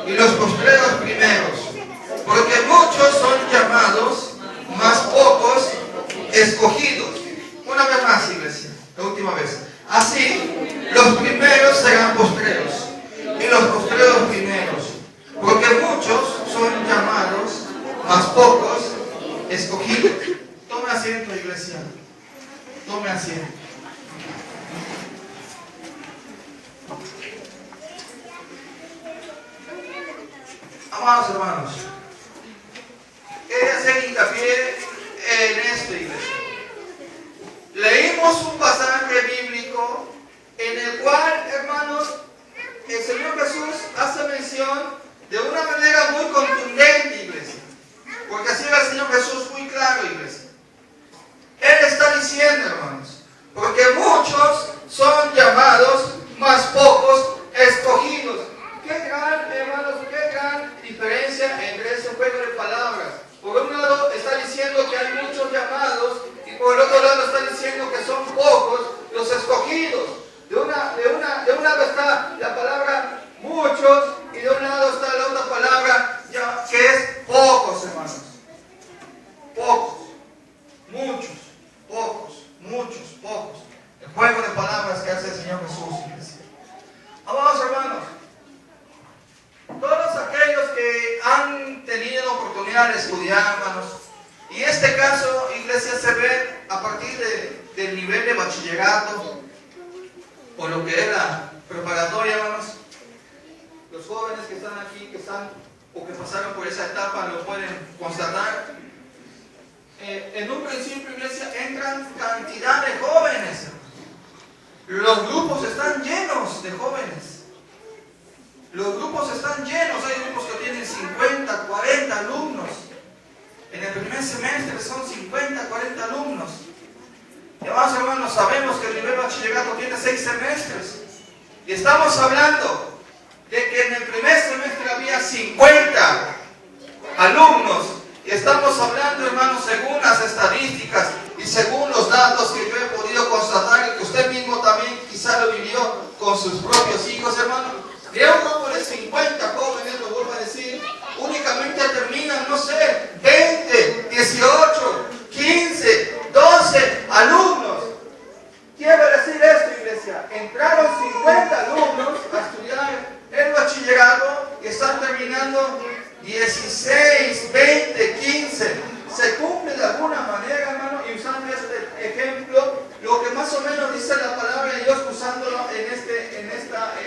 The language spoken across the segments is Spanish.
y los postreros primeros. Porque muchos son llamados, mas pocos escogidos. Una vez más, iglesia, la última vez. Así, los primeros serán postreros y los postreros primeros. Porque muchos son llamados, mas pocos escogidos. Tome asiento, iglesia. Tome asiento. Amados hermanos, quería hacer hincapié en esto, iglesia. Leímos un pasaje bíblico en el cual, hermanos, el Señor Jesús hace mención de una manera muy contundente, iglesia. Porque así era el Señor Jesús muy claro, iglesia. Él está diciendo, hermanos, porque muchos son llamados, mas pocos escogidos. Qué gran, hermanos, qué gran diferencia entre ese juego de palabras. Por un lado está diciendo que hay muchos llamados y por el otro lado está diciendo que son pocos los escogidos. De un lado está la palabra muchos y de un lado está la otra palabra que es pocos, hermanos. Pocos, muchos, pocos, muchos, pocos. El juego de palabras que hace el Señor Jesús. Amados hermanos, todos aquellos que han tenido oportunidad de estudiar, hermanos, y este caso, iglesia, se ve a partir del nivel de bachillerato, o lo que es la preparatoria, hermanos. Los jóvenes que están aquí, que están o que pasaron por esa etapa, lo pueden constatar. En un principio, iglesia, entran cantidad de jóvenes. Los grupos están llenos de jóvenes. Los grupos están llenos, hay grupos que tienen 50, 40 alumnos. En el primer semestre son 50, 40 alumnos. Y además, hermanos, sabemos que el nivel bachillerato tiene 6 semestres. Y estamos hablando de que en el primer semestre había 50 alumnos. Y estamos hablando, hermanos, según las estadísticas y según los datos que yo he podido constatar, y que usted mismo también quizá lo vivió con sus propios hijos, hermanos. De un grupo de 50 jóvenes, lo vuelvo a decir, únicamente terminan, no sé, 20, 18, 15, 12 alumnos. Quiero decir esto, iglesia. Entraron 50 alumnos a estudiar el bachillerato y están terminando 16, 20, 15. Se cumple de alguna manera, hermano, y usando este ejemplo, lo que más o menos dice la palabra de Dios, usándolo en este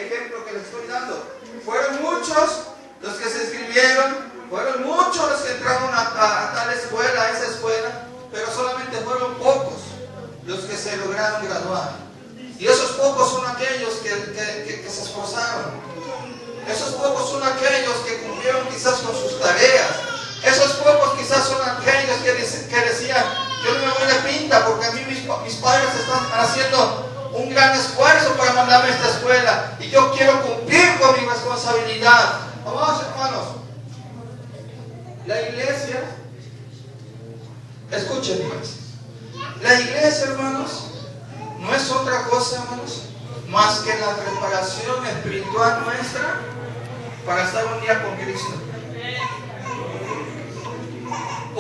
ejemplo que les estoy dando. Fueron muchos los que se inscribieron, fueron muchos los que entraron a tal escuela, a esa escuela, pero solamente fueron pocos los que se lograron graduar. Y esos pocos son aquellos que se esforzaron. Esos pocos son aquellos que cumplieron quizás con sus tareas. Esos pocos quizás son aquellos que decían, yo no me voy de pinta porque a mí mis padres están haciendo un gran esfuerzo para mandarme a esta escuela y yo quiero cumplir con mi responsabilidad. Amados hermanos, la iglesia, escuchen, hermanos, la iglesia, hermanos, no es otra cosa, hermanos, más que la preparación espiritual nuestra para estar un día con Cristo.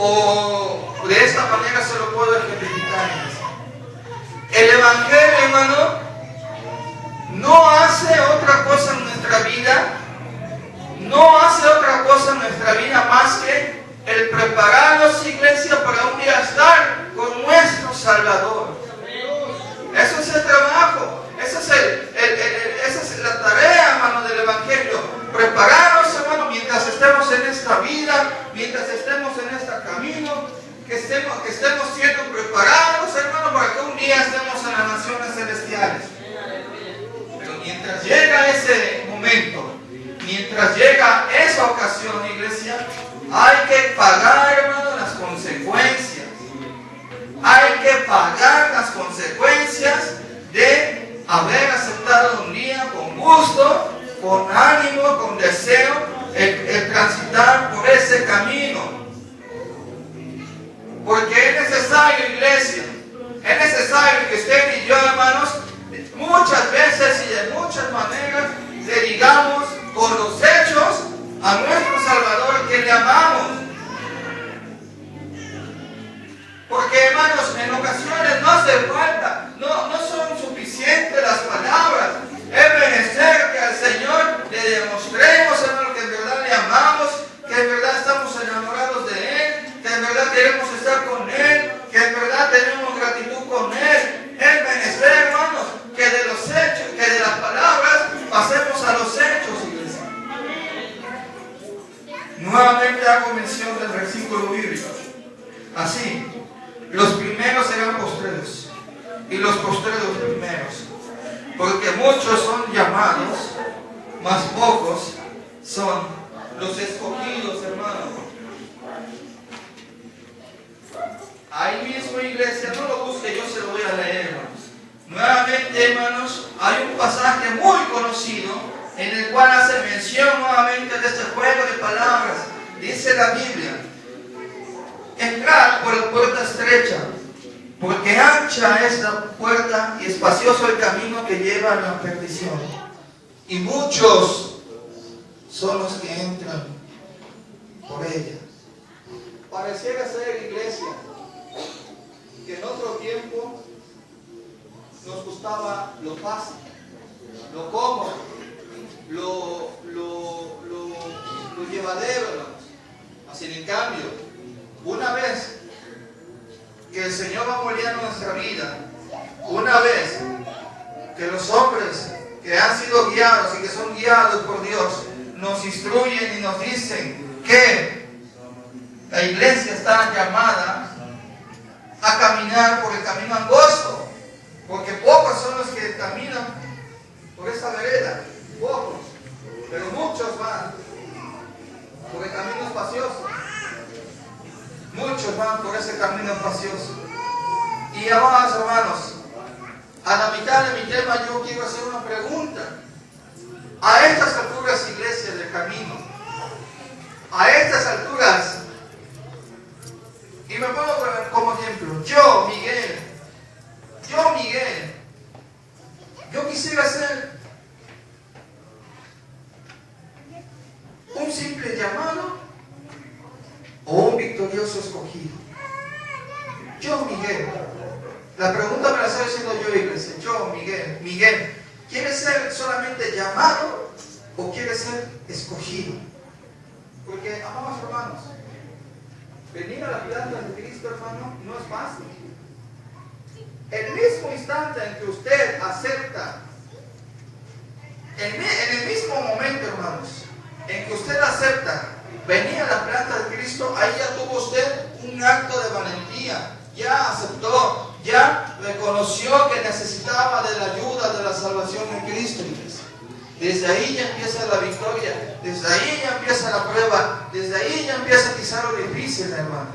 O de esta manera se lo puedo ejemplificar. El Evangelio, hermano, no hace otra cosa en nuestra vida, no hace otra cosa en nuestra vida más que el prepararnos, iglesia, para un día estar con nuestro Salvador. Eso es el trabajo, esa es la tarea, hermano, del Evangelio. Prepararnos, hermano, mientras estemos en esta vida, mientras estemos en este camino, que estemos siendo preparados, hermano, para que un día estemos en las naciones celestiales. Pero mientras llega ese momento, mientras llega esa ocasión, iglesia, hay que pagar, hermano, las consecuencias. Hay que pagar las consecuencias de haber aceptado un día con gusto, con ánimo, con deseo, el transitar por ese camino. Porque es necesario, iglesia, es necesario que usted y yo, hermanos, muchas veces y de muchas maneras le digamos con los hechos Así, los primeros serán postreros y los postreros primeros. Porque muchos son llamados, mas pocos son los escogidos, hermano. Ahí mismo, iglesia, no lo busque, yo se lo voy a leer, hermanos. Nuevamente, hermanos, hay un pasaje muy conocido en el cual hace mención nuevamente de este juego de palabras. Dice la Biblia: entrad por la puerta estrecha, porque ancha es la puerta y espacioso el camino que lleva a la perdición, y muchos son los que entran por ella. Pareciera ser, iglesia, que en otro tiempo nos gustaba lo fácil, lo cómodo, lo llevadero, hermanos. Así, en cambio, una vez que el Señor va moldeando nuestra vida, una vez que los hombres que han sido guiados y que son guiados por Dios nos instruyen y nos dicen que la iglesia está llamada a caminar por el camino angosto, porque pocos son los que caminan por esa vereda, pocos, pero muchos van por el camino espacioso. Muchos van por ese camino espacioso. Y amados hermanos, a la mitad de mi tema yo quiero hacer una pregunta. A estas alturas, iglesia del camino, a estas alturas, y me pongo como ejemplo, yo, Miguel, yo quisiera ser un simple llamado o un victorioso escogido. Yo, Miguel, la pregunta me la estoy haciendo yo, iglesia. Yo, Miguel, ¿quieres ser solamente llamado o quieres ser escogido? Porque, amados hermanos, venir a la planta de Cristo, hermano, no es fácil. El mismo instante en que usted acepta, en el mismo momento, hermanos, en que usted acepta venir a la planta de Cristo, ahí ya tuvo usted un acto de valentía. Ya aceptó, ya reconoció que necesitaba de la ayuda de la salvación de Cristo. Desde ahí ya empieza la victoria, desde ahí ya empieza la prueba, desde ahí ya empieza quizá lo difícil, hermano.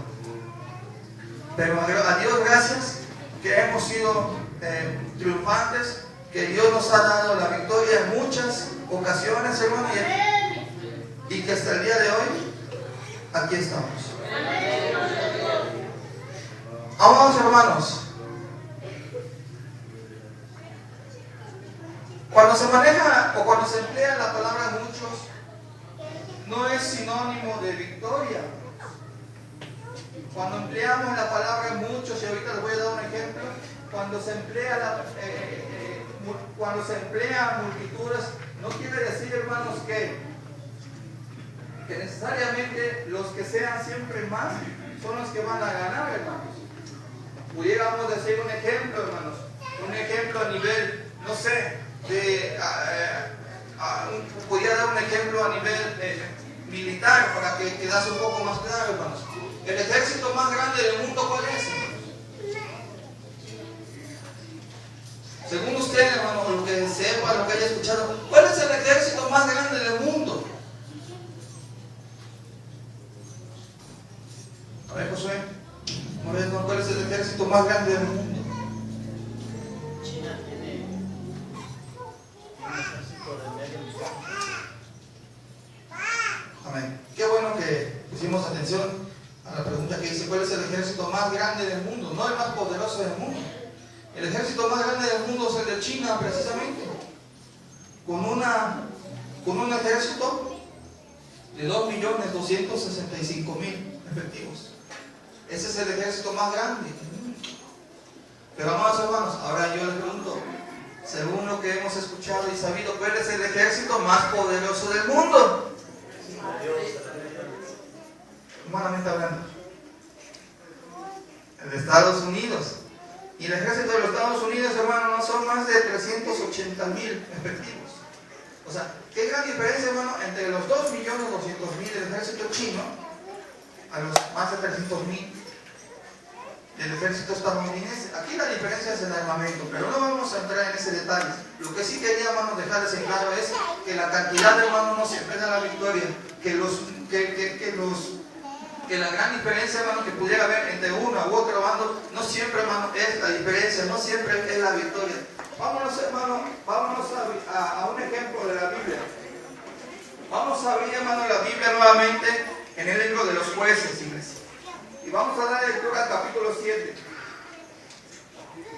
Pero a Dios gracias que hemos sido triunfantes, que Dios nos ha dado la victoria en muchas ocasiones, hermano, y que hasta el día de hoy aquí estamos. Amados hermanos, cuando se maneja o cuando se emplea la palabra muchos, no es sinónimo de victoria. Cuando empleamos la palabra muchos, y ahorita les voy a dar un ejemplo, cuando se emplea multitudes, no quiere decir, hermanos, que necesariamente los que sean siempre más son los que van a ganar, hermanos. Pudiéramos decir un ejemplo, hermanos, un ejemplo a nivel, no sé, pudiera dar un ejemplo a nivel militar para que quedase un poco más claro, hermanos. El ejército más grande del mundo, ¿cuál es, hermanos? Según usted, hermano, lo que sepa, lo que haya escuchado, ¿cuál es el ejército más grande del mundo? A ver, Josué, ¿cuál es el ejército más grande del mundo? China tiene un ejército de medio millón. Amén. Qué bueno que pusimos atención a la pregunta que dice: ¿cuál es el ejército más grande del mundo? No el más poderoso del mundo. El ejército más grande del mundo es el de China, precisamente, con un ejército de 2.265.000 efectivos. Ese es el ejército más grande. Pero amados hermanos, ahora yo les pregunto, según lo que hemos escuchado y sabido, ¿cuál es el ejército más poderoso del mundo? Humanamente hablando, el de Estados Unidos. Y el ejército de los Estados Unidos, hermano, no son más de 380.000 efectivos. O sea, qué gran diferencia, hermano, entre los 2.200.000 del ejército chino a los más de 300.000 del ejército estadounidense. Aquí la diferencia es el armamento, pero no vamos a entrar en ese detalle. Lo que sí quería, hermanos, dejarles en claro es que la cantidad de hermanos no siempre da la victoria, que la gran diferencia, hermano, que pudiera haber entre uno u otro bando, no siempre, hermano, es la diferencia, no siempre es la victoria. Vámonos, hermano, vámonos a un ejemplo de la Biblia. Vamos a abrir, hermano, la Biblia nuevamente en el libro de los Jueces, iglesia. Y vamos a dar lectura al capítulo 7.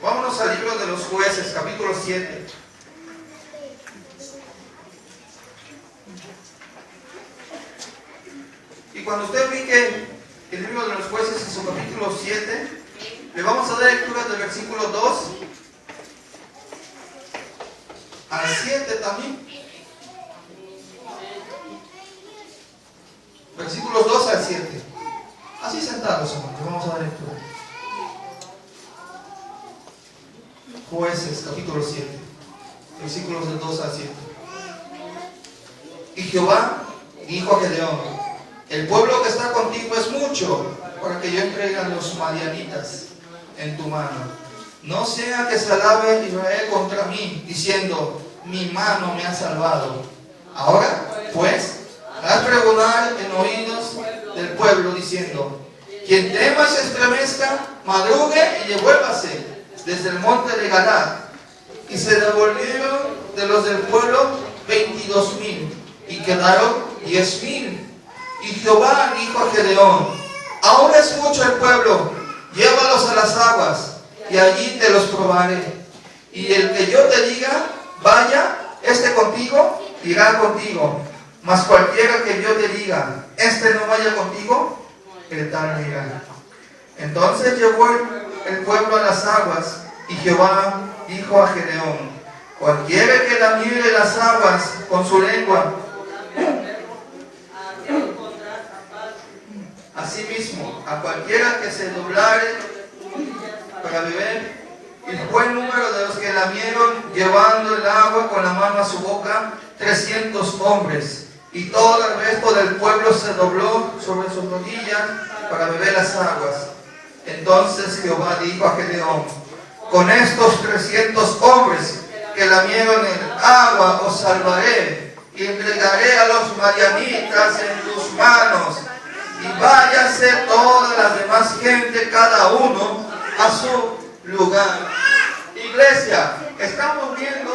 Vámonos al libro de los Jueces, capítulo 7. Y cuando usted ubique el libro de los Jueces en su capítulo 7, le vamos a dar lectura del versículo 2 al 7 también. Versículos 2 al 7. Así sentados, hermanos, vamos a dar lectura. Jueces, capítulo 7, versículos del 2 al 7. Y Jehová dijo a Gedeón: el pueblo que está contigo es mucho para que yo entregue a los madianitas en tu mano. No sea que se alabe Israel contra mí, diciendo: mi mano me ha salvado. Ahora, pues, haz pregonar en oídos del pueblo, diciendo: quien tema se estremezca, madrugue y devuélvase desde el monte de Galad. Y se devolvieron de los del pueblo 22,000, y quedaron 10,000. Y Jehová dijo a Gedeón: aún es mucho el pueblo, llévalos a las aguas, y allí te los probaré. Y el que yo te diga, vaya, contigo, irá contigo. Mas cualquiera que yo te diga, no vaya contigo, el tal no irá. Entonces llevó el pueblo a las aguas, y Jehová dijo a Gedeón: cualquiera que lamiere las aguas con su lengua, asimismo, a cualquiera que se doblare para beber. Y fue el número de los que lamieron, llevando el agua con la mano a su boca, 300 hombres. Y todo el resto del pueblo se dobló sobre sus rodillas para beber las aguas. Entonces Jehová dijo a Gedeón: con estos 300 hombres que lamieron el agua os salvaré, y entregaré a los madianitas en tus manos. Y váyase toda la demás gente, cada uno a su lugar. Iglesia, estamos viendo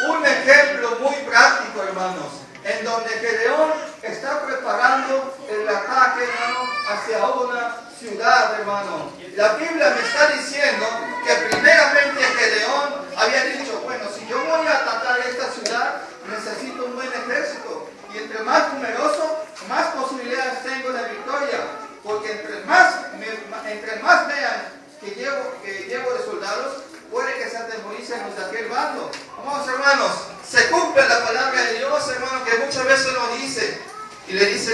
un ejemplo muy práctico, hermanos, en donde Gedeón está preparando el ataque, hermano, hacia una ciudad, hermano. La Biblia me está diciendo que primeramente Gedeón había dicho: bueno, si yo voy a atacar esta ciudad, necesito un buen ejército. Y entre más numeroso, más posibilidades tengo de victoria. Porque entre más vean que llevo de soldados, puede que se atemoricen los de aquel bando. Vamos, hermanos, se cumple la palabra de Dios, hermano, que muchas veces nos dice, y le dice: